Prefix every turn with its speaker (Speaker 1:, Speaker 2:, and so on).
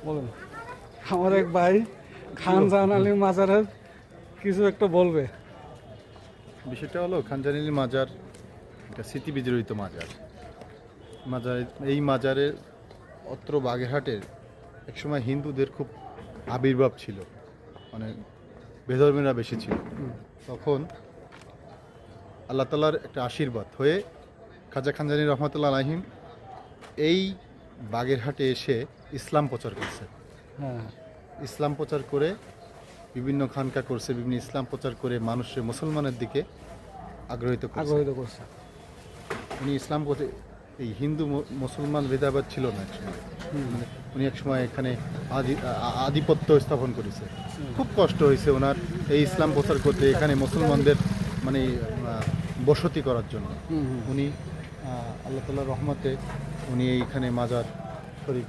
Speaker 1: বলেন। আমার এক ভাই খান জাহান আলী মাজারের কিছু একটা বলবে।
Speaker 2: বিষয়টা হলো খানজানিল মাজার একটা স্মৃতি বিজড়িত মাজার। এই মাজারের অত্র বাগেরহাটের একসময় হিন্দুদের খুব আবির্ভাব ছিল, মানে বেধর্মীরা বেশি ছিল। তখন আল্লাহ তালার একটা আশীর্বাদ হয়ে খাজা খানজানি রহমতুল্লাহ আলাহিম এই বাগেরহাটে এসে ইসলাম প্রচার করছে।
Speaker 1: হ্যাঁ,
Speaker 2: ইসলাম প্রচার করে বিভিন্ন খানকা করছে, বিভিন্ন ইসলাম প্রচার করে মানুষের মুসলমানের দিকে আগ্রহিত করছে।
Speaker 1: করছে।
Speaker 2: উনি ইসলাম এই হিন্দু মুসলমান ভেদাভেদ ছিল না একসময়। মানে উনি একসময় এখানে আধিপত্য স্থাপন করেছে। খুব কষ্ট হয়েছে ওনার এই ইসলাম প্রচার করতে, এখানে মুসলমানদের মানে বসতি করার জন্য। উনি আল্লাহ তাআলার রহমতে উনি এইখানে মাজার